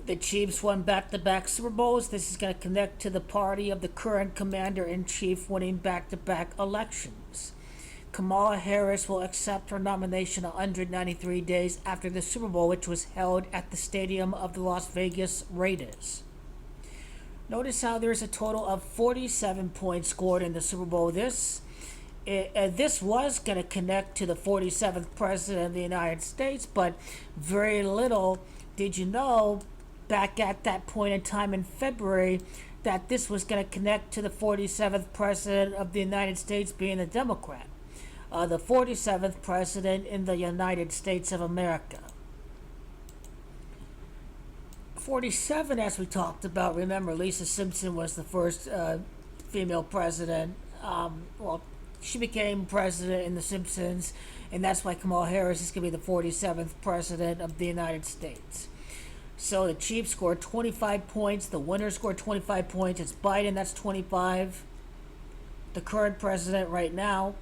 The Chiefs won back-to-back Super Bowls. This is going to connect to the party of the current commander-in-chief winning back-to-back elections. Kamala Harris will accept her nomination 193 days after the Super Bowl, which was held at the stadium of the Las Vegas Raiders. Notice how there's a total of 47 points scored in the Super Bowl. This was going to connect to the 47th president of the United States, but very little did you know back at that point in time in February that this was going to connect to the 47th president of the United States being a Democrat. The 47th president in the United States of America. 47, as we talked about, remember Lisa Simpson was the first female president. She became president in The Simpsons, and that's why Kamala Harris is going to be the 47th president of the United States. So the Chiefs scored 25 points. The winner scored 25 points. It's Biden, that's 25. The current president right now.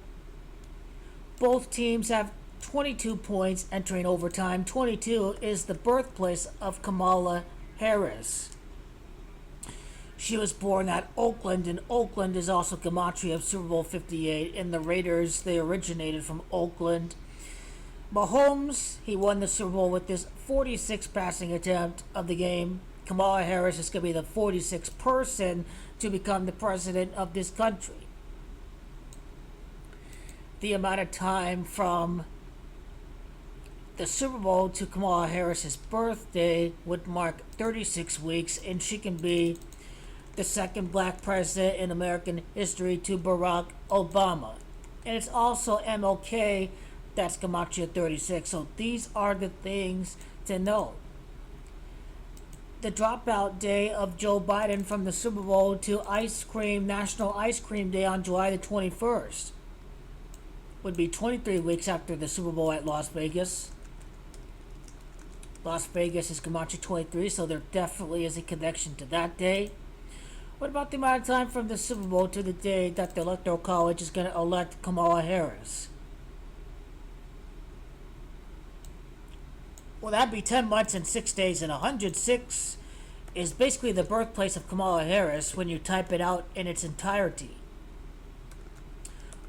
Both teams have 22 points entering overtime. 22 is the birthplace of Kamala Harris. She was born at Oakland, and Oakland is also Gematria of Super Bowl 58. And the Raiders, they originated from Oakland. Mahomes, he won the Super Bowl with this 46th passing attempt of the game. Kamala Harris is going to be the 46th person to become the president of this country. The amount of time from the Super Bowl to Kamala Harris's birthday would mark 36 weeks, and she can be the second black president in American history to Barack Obama. And it's also MLK, that's Gematria 36. So these are the things to know. The dropout day of Joe Biden from the Super Bowl to National Ice Cream Day on July the 21st would be 23 weeks after the Super Bowl at Las Vegas. Las Vegas is Gematria 23, so there definitely is a connection to that day. What about the amount of time from the Super Bowl to the day that the Electoral College is going to elect Kamala Harris? Well, that'd be 10 months and 6 days, and 106 is basically the birthplace of Kamala Harris when you type it out in its entirety.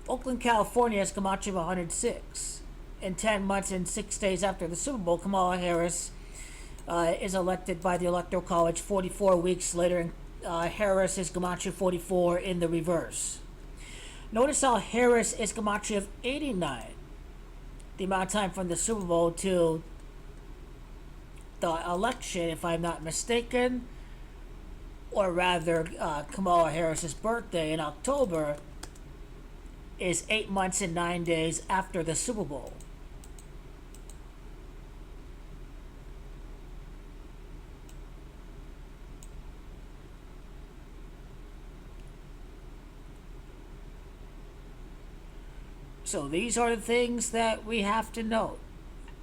Oakland, California has Gematria of 106. And 10 months and 6 days after the Super Bowl, Kamala Harris is elected by the Electoral College 44 weeks later, and Harris is Gematria 44 in the reverse. Notice how Harris is Gematria of 89. The amount of time from the Super Bowl to the election, if I'm not mistaken, or rather Kamala Harris's birthday in October, is 8 months and 9 days after the Super Bowl. So these are the things that we have to know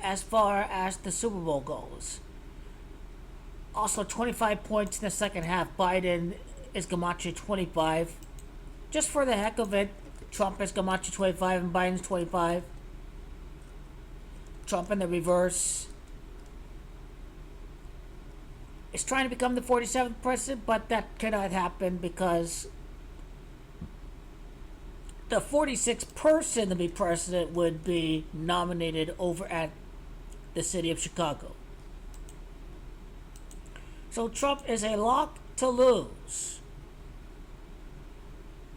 as far as the Super Bowl goes. Also, 25 points in the second half. Biden is Gematria 25. Just for the heck of it, Trump is Gematria 25 and Biden's 25. Trump in the reverse is trying to become the 47th president, but that cannot happen because the 46th person to be president would be nominated over at the city of Chicago. So Trump is a lock to lose.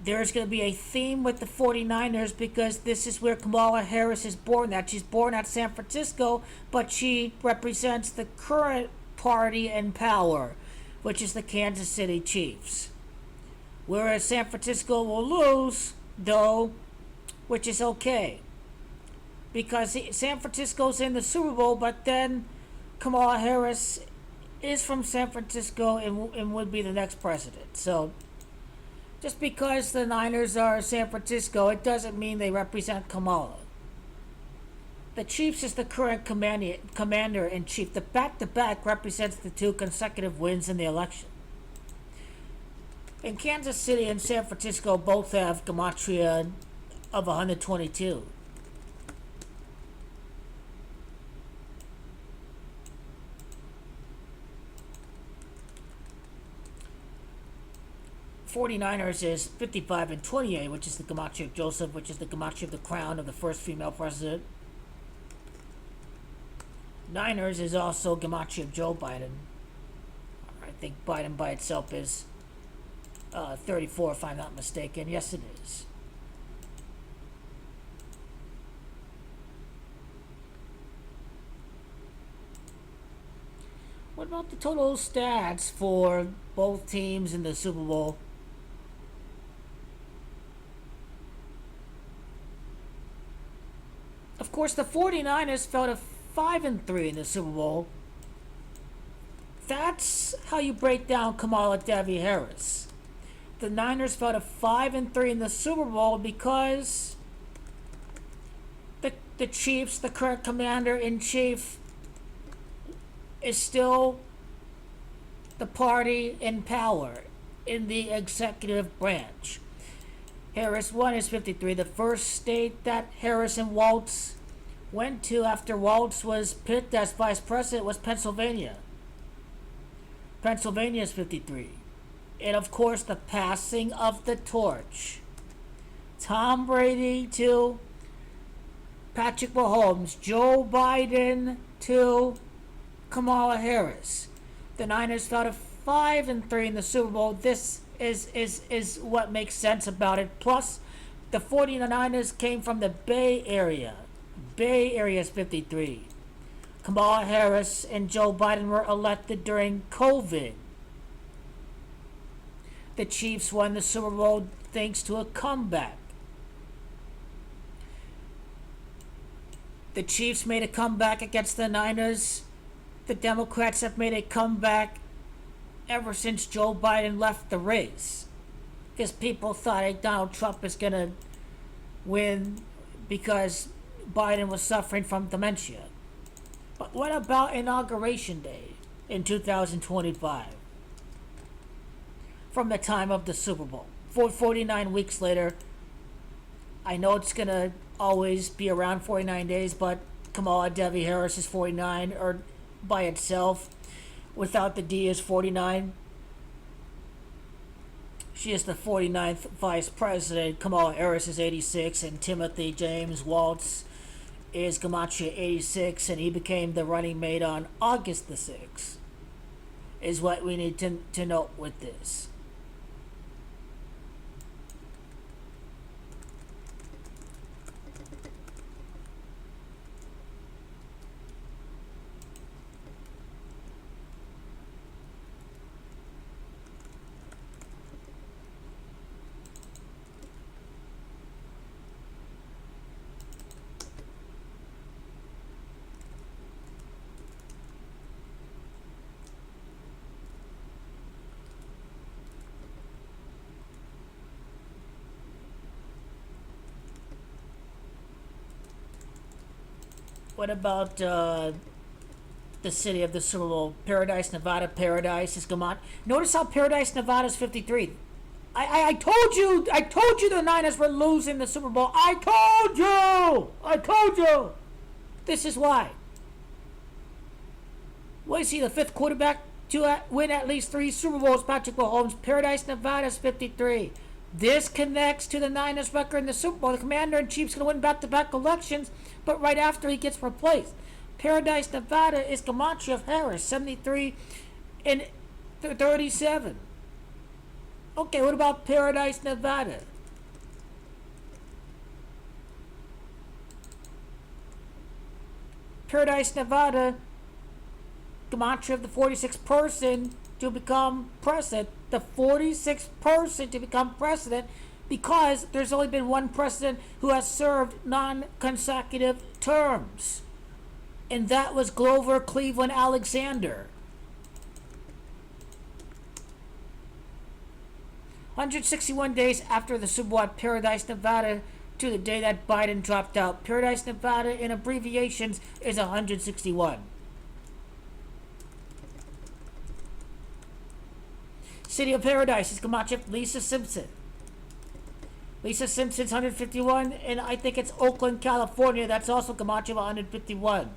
There's going to be a theme with the 49ers because this is where Kamala Harris is born at. She's born at San Francisco, but she represents the current party in power, which is the Kansas City Chiefs. Whereas San Francisco will lose, though, which is okay. Because San Francisco's in the Super Bowl, but then Kamala Harris is from San Francisco and would be the next president. So just because the Niners are San Francisco, it doesn't mean they represent Kamala. The Chiefs is the current commander-in-chief. The back-to-back represents the 2 consecutive wins in the election. And Kansas City and San Francisco both have Gematria of 122. 49ers is 55 and 28, which is the Gematria of Joseph, which is the Gematria of the crown of the first female president. Niners is also Gematria of Joe Biden. I think Biden by itself is 34, if I'm not mistaken. Yes, it is. What about the total stats for both teams in the Super Bowl? Of course, the 49ers fell to 5 and 3 in the Super Bowl. That's how you break down Kamala D Harris. The Niners fell to 5 and 3 in the Super Bowl because the Chiefs, the current commander-in-chief, is still the party in power in the executive branch. Harris won his 53. The first state that Harris and Waltz went to after Waltz was picked as vice president was Pennsylvania. Pennsylvania is 53. And of course, the passing of the torch. Tom Brady to Patrick Mahomes. Joe Biden to Kamala Harris. The Niners fell to 5 and 3 in the Super Bowl. This is what makes sense about it. Plus, the 49ers came from the Bay Area. Bay Area is 53. Kamala Harris and Joe Biden were elected during COVID. The Chiefs won the Super Bowl thanks to a comeback. The Chiefs made a comeback against the Niners. The Democrats have made a comeback ever since Joe Biden left the race. Because people thought Donald Trump is going to win because Biden was suffering from dementia. But what about Inauguration Day in 2025? From the time of the Super Bowl. 49 weeks later, I know it's going to always be around 49 days, but Kamala D Harris is 49, or by itself, without the D is 49. She is the 49th vice president. Kamala Harris is 86, and Timothy James Waltz is Gematria 86, and he became the running mate on August the 6th, is what we need to note with this. What about the city of the Super Bowl? Paradise, Nevada. Paradise is Gematria. Notice how Paradise, Nevada is 53. I told you the Niners were losing the Super Bowl. I told you. This is why. What is he, the fifth quarterback to win at least 3 Super Bowls? Patrick Mahomes. Paradise, Nevada is 53. This connects to the Niners record in the Super Bowl. The commander-in-chief's going to win back-to-back elections, but right after he gets replaced. Paradise, Nevada is Gematria of Harris, 73 and 37. Okay, what about Paradise, Nevada? Paradise, Nevada, Gematria of the 46th person to become president. The 46th person to become president, because there's only been one president who has served non-consecutive terms. And that was Grover Cleveland Alexander. 161 days after the Super Bowl at Paradise, Nevada, to the day that Biden dropped out. Paradise, Nevada, in abbreviations, is 161. City of Paradise is Gematria Lisa Simpson. Lisa Simpson's 151, and I think it's Oakland, California. That's also Gematria 151.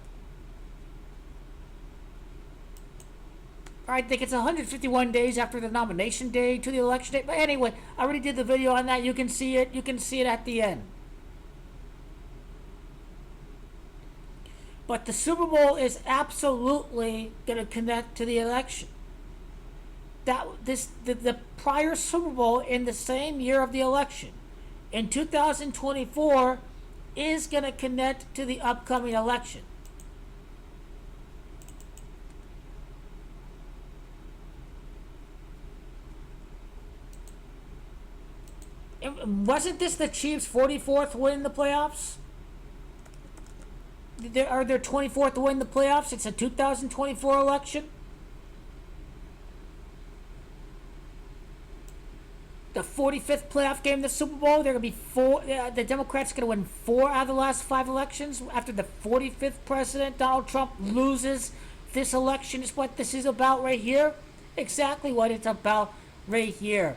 I think it's 151 days after the nomination day to the election day. But anyway, I already did the video on that. You can see it. You can see it at the end. But the Super Bowl is absolutely going to connect to the election. The prior Super Bowl in the same year of the election, in 2024, is going to connect to the upcoming election. Wasn't this the Chiefs' 44th win in the playoffs? Are their 24th win in the playoffs? It's a 2024 election. The 45th playoff game, the Super Bowl. They're gonna be four. The Democrats gonna win 4 out of the last 5 elections. After the 45th president, Donald Trump, loses this election. Is what this is about right here. Exactly what it's about right here.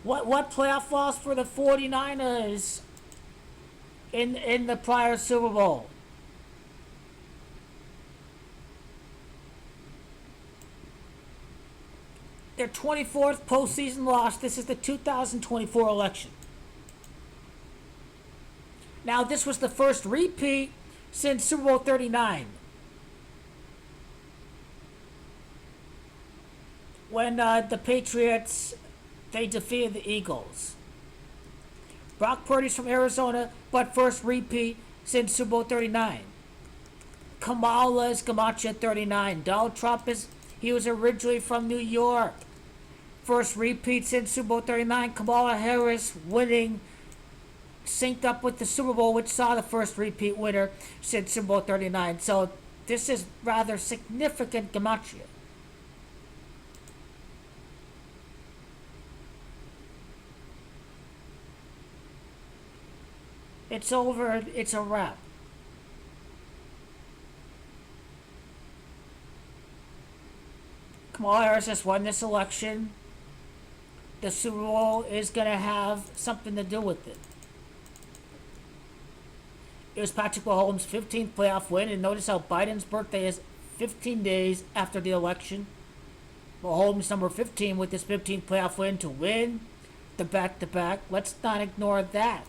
What playoff loss for the 49ers in the prior Super Bowl? Their 24th postseason loss. This is the 2024 election. Now, this was the first repeat since Super Bowl 39. When the Patriots, they defeated the Eagles. Brock Purdy's from Arizona, but first repeat since Super Bowl 39. Kamala's Gematria 39. Donald Trump he was originally from New York. First repeat since Super Bowl 39. Kamala Harris winning, synced up with the Super Bowl, which saw the first repeat winner since Super Bowl 39. So this is rather significant Gematria. It's over. It's a wrap. Kamala Harris has won this election. The Super Bowl is going to have something to do with it. It was Patrick Mahomes' 15th playoff win, and notice how Biden's birthday is 15 days after the election. Mahomes, number 15, with his 15th playoff win to win the back-to-back. Let's not ignore that.